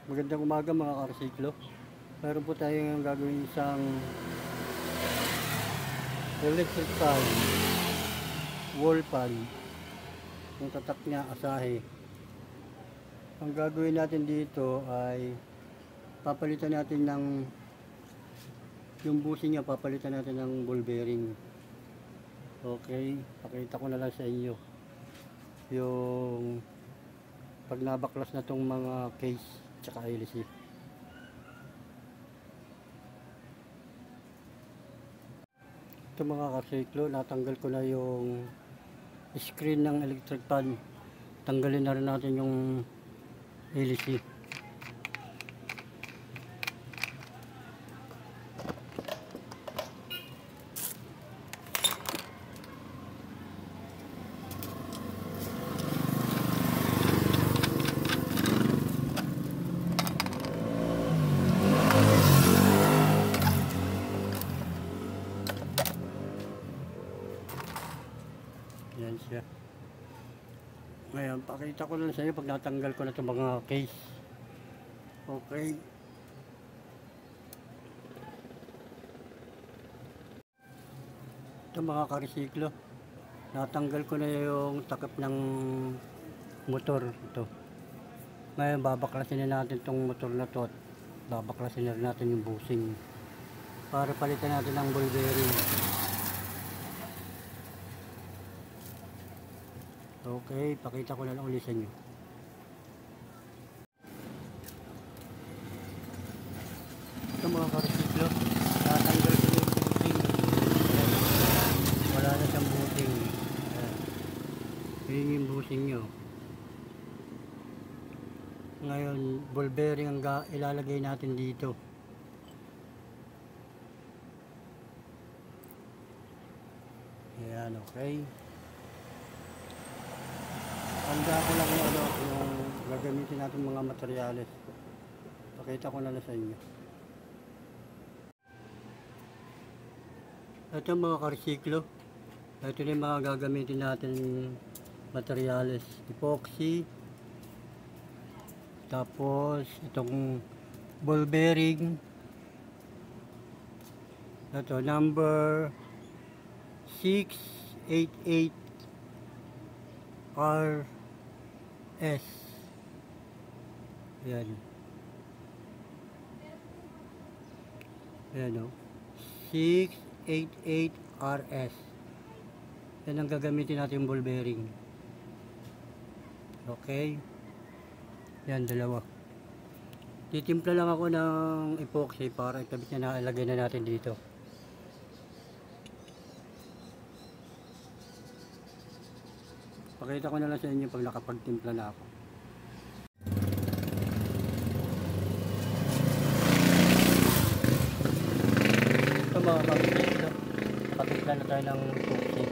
Magandang umaga mga karsiklo. Meron po tayong gagawin isang electric fan, wall fan. Yung tatak niya asahe. Ang gagawin natin dito ay papalitan natin ng yung bushing niya, papalitan natin ng ball bearing. Okay, pakita ko na lang sa inyo yung pag nabaklas na tong mga case tsaka hélice. Ito mga karsiklo, natanggal ko na yung screen ng electric fan. Tanggalin na rin natin yung hélice. Yan siya. Ngayon, pakita ko lang sa inyo pag natanggal ko na itong mga case. Okay. Ito mga karisiklo, natanggal ko na yung takip ng motor. Ito. Ngayon, babaklasin na natin itong motor na to at babaklasin na natin yung bushing para palitan natin ang ball bearing. Okay, pakita ko na lang ulit sa inyo. Ito mga karisiklo, natanggal ko yung bushing. Wala na siyang bushing. Yun yung bushing nyo. Ngayon, ball bearing ang ilalagay natin dito. Ayan, okay. Handa ko lang yung gagamitin natin mga materyales. Pakita ko na lang sa inyo. Ito mga karsiklo. Ito na yung mga gagamitin natin materyales. Epoxy. Tapos itong ball bearing. Ito number 688 RS. Yan. Yan o. 688 RS. Yan ang gagamitin natin yung ball bearing. Okay. Yan, dalawa. Titimpla lang ako ng epoxy para ikabit na ilagay na natin dito. Pakita ko na lang sa inyo pag nakapagtimpla na ako. Ito mga kapitid, patimpla na tayo ng epoxy.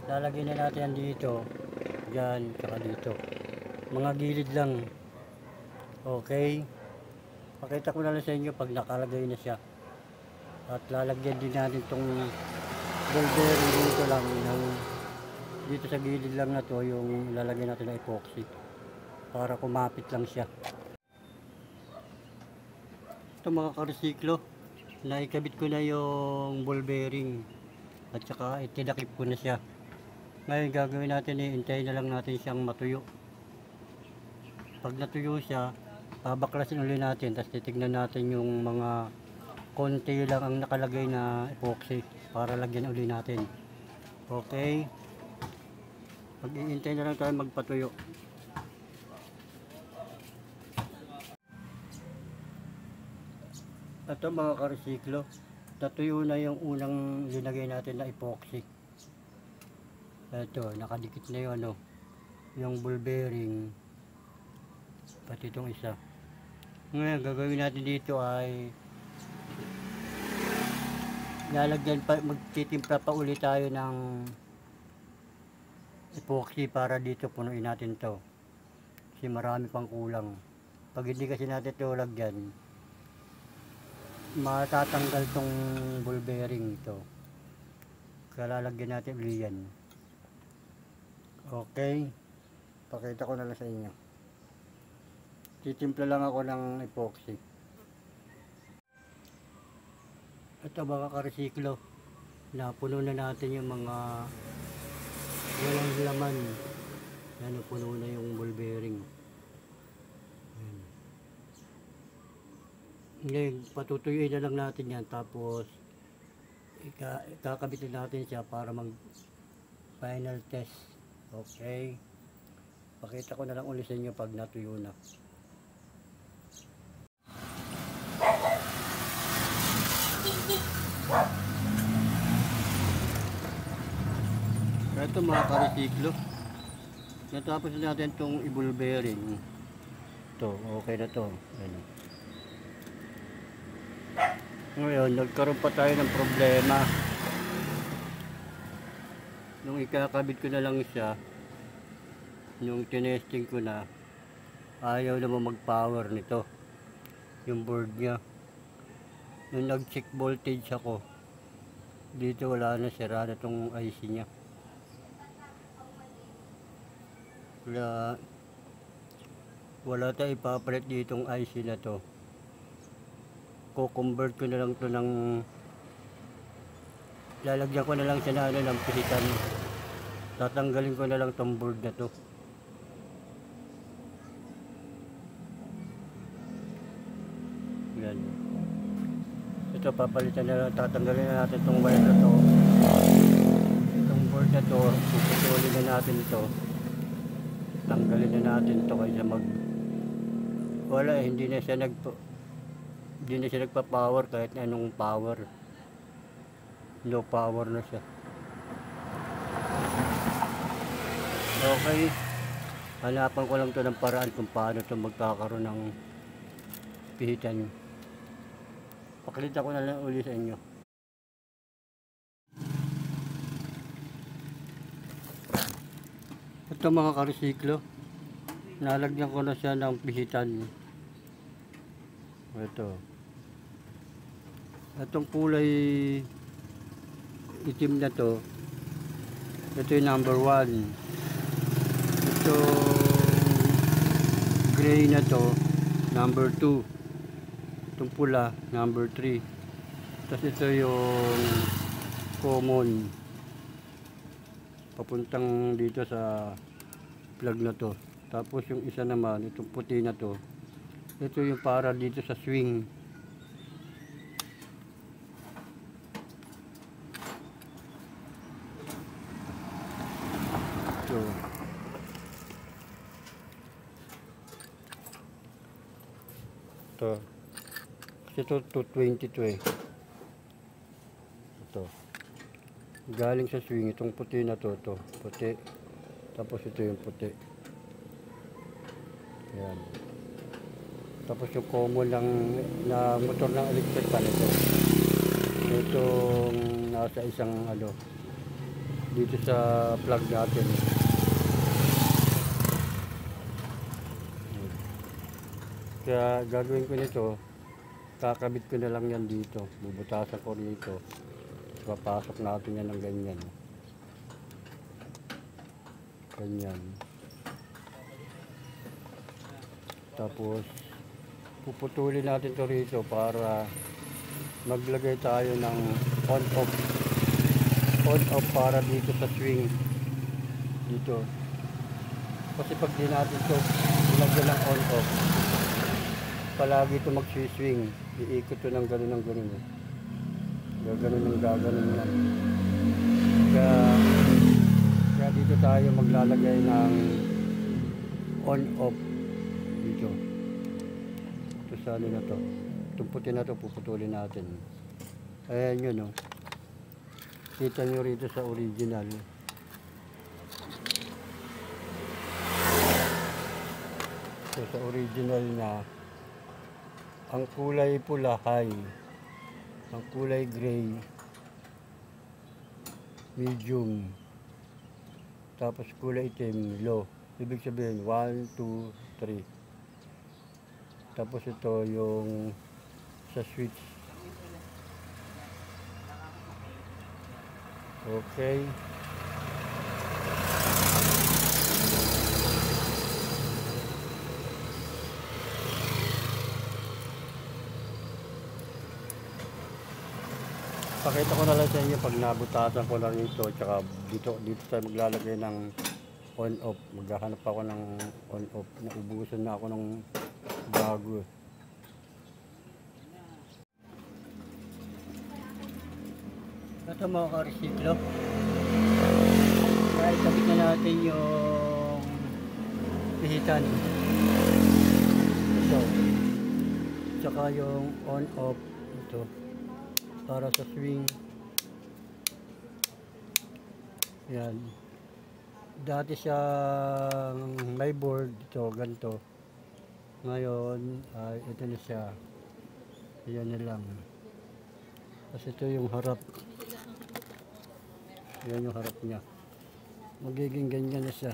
Lalagyan na natin yan dito, dyan, tsaka dito. Mga gilid lang. Okay. Pakita ko na lang sa inyo pag nakalagay na siya. At lalagyan din natin itong ball bearing dito lang ng dito sa gilid lang na to yung lalagyan natin ng epoxy para kumapit lang siya. Ito mga karisiklo, naikabit ko na yung ball bearing at saka itinakip ko na siya. Ngayon gagawin natin, hintayin na lang natin siyang matuyo. Pag natuyo siya, babaklasin ulit natin, tapos titignan natin yung mga konti lang ang nakalagay na epoxy para lagyan ulit natin. Okay. Mag-iintay na lang tayo magpatuyo. Ito mga karisiklo, natuyo na yung unang linagay natin na epoxy. Ito, nakadikit na yun, ano, yung ball bearing, pati itong isa. Ngayon, gagawin natin dito ay lalagyan pa, magtitimpla pa ulit tayo ng epoxy para dito punuin natin to kasi marami pang kulang. Pag hindi kasi natin ito lagyan, matatanggal tong ball bearing ito, kaya lalagyan natin ulit yan. Okay, pakita ko na lang sa inyo. Titimpla lang ako ng epoxy. Ito mga karesiklo, napuno na natin yung mga walang laman. Yan, puno na yung ball bearing. Yan. Ngayon, patutuyuin na lang natin yan, tapos ikakabitin natin siya para mag final test. Okay, pakita ko na lang ulit sa inyo pag natuyo na. Ito mga karesiklo, natapos na natin itong i-ball bearing. Ito, okay na to. Ayan. Ngayon, nagkaroon pa tayo ng problema. Nung ikakabit ko na lang siya, nung tinesting ko na, ayaw naman mag-power nito, yung board niya. Nung nag-check voltage ako, dito wala na, sira na itong IC niya. Wala tayong ipapalit ditong IC na to. Ko-convert ko na lang to ng, lalagyan ko na lang siya na ng pihitan. Tatanggalin ko na lang tong board na to. Yan. Ito papalitan na lang, tatanggalin na natin tong wire na to. Itong board na to, puputulin na natin ito. Tanggalin na natin to kaysa wala, hindi na siya nagpa-power kahit anong power. No power na siya. Okay, hanapan ko lang to ng paraan kung paano to magkakaroon ng pihitan. Pakita ko na lang uli sa inyo. Ito mga karesiklo, nalagyan ko na siya ng pihitan. Itong kulay itim na to, ito yung number 1. Itong gray na to, number 2. Itong pula, number 3. Tapos ito yung common, papuntang dito sa plug na to. Tapos yung isa naman, itong puti na to, ito yung para dito sa swing. Ito 222 eh. Ito galing sa swing, itong puti na to, puti, tapos ito yung puti. Ayan. Tapos yung common lang na motor ng electric pan, itong nasa isang dito sa plug natin. Kaya gagawin ko nito, kakabit ko na lang yan dito, bubutasan ko rito, papasok natin yan ng ganyan. Tapos puputulin natin to rito para maglagay tayo ng on off para dito sa swing dito. Kasi pag di natin to ilagay ng on off, palagi ito mag-swing, iikot ito ng gano'n gaganon lang. Kaya dito tayo maglalagay ng on off dito. Ito sa na to, itong puti na to puputulin natin. Ayan yun, kita nyo rito sa original. So, sa original na ang kulay pula high, ang kulay gray medium, tapos kulay itim low. Ibig sabihin 1, 2, 3. Tapos ito yung sa switch. Okay. Pakita ko na lang sa inyo pag nabutasan ko na rin ito, tsaka dito tayo maglalagay ng on off. Maghahanap ako ng on off. Naubusan na ako ng bago. Ito mga ka-resiklo. Kaya ikabit na natin yung pihitan. Ito. Tsaka yung on off. Ito. Para sa swing. Yan. Dati siyang may board. Ito, ganito. Ngayon, ito na siya. Yan na lang. Kasi ito yung harap. Yan yung harap niya. Magiging ganyan na siya.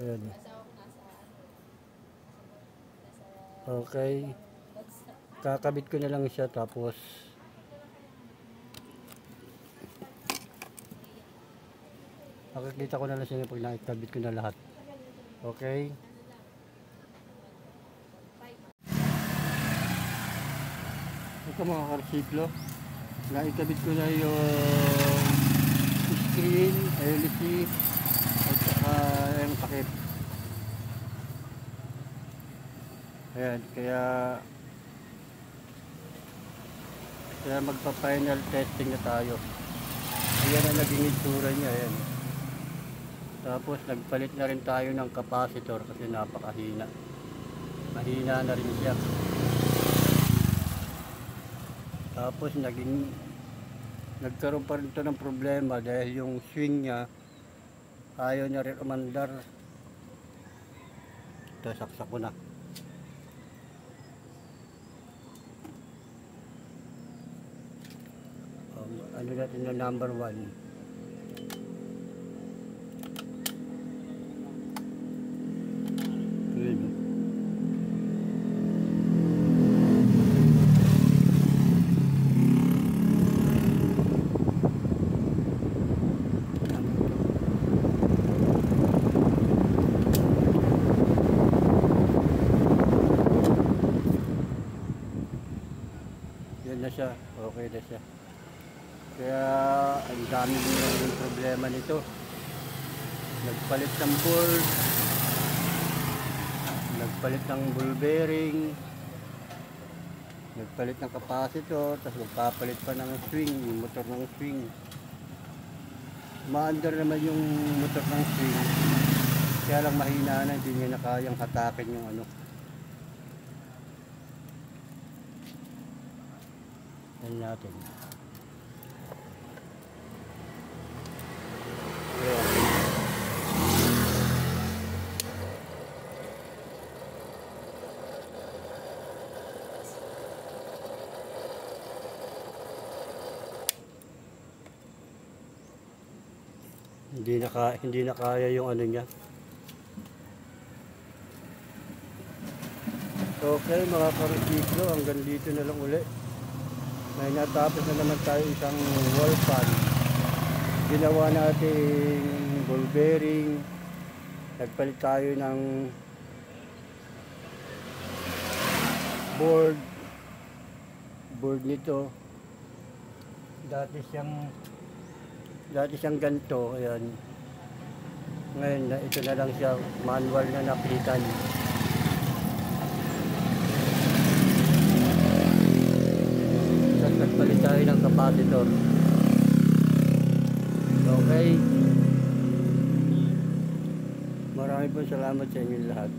Ayan. Okay. Kakabit ko na lang siya tapos makikita ko na lang siya pag nakikabit ko na lahat. Okay. Ito mga karsiklo. Naikabit ko na yung screen, LC at saka yung takip. Ayan, kaya magpa-final testing na tayo. Ayan ang naging itsura niya. Ayan. Tapos nagpalit na rin tayo ng capacitor kasi napakahina. Mahina na rin siya. Tapos nagkaroon pa rin ito ng problema dahil yung swing niya ayaw niya rin umandar. Ito, saksak ko na. Ano natin na number 1. Yan na siya, okay na siya. Kaya ang dami yung problema nito. Nagpalit ng board, nagpalit ng ball bearing, nagpalit ng capacitor, tapos magpapalit pa ng swing, yung motor ng swing. Maandar naman yung motor ng swing, kaya lang mahina na, hindi niya na kayang hatakin yung ano. Yan natin. Hindi na kaya yung ano niya. Okay mga karusiklo, hanggang dito na lang uli. May natapos na naman tayo isang wall fan. Ginawa natin ball bearing. Nagpalit tayo ng board nito. Dati siyang ganito, ayan. Ngayon, ito na lang siya, manual na napitan. Tapos nagpalit tayo ng capacitor. Okay. Maraming po salamat sa inyo lahat.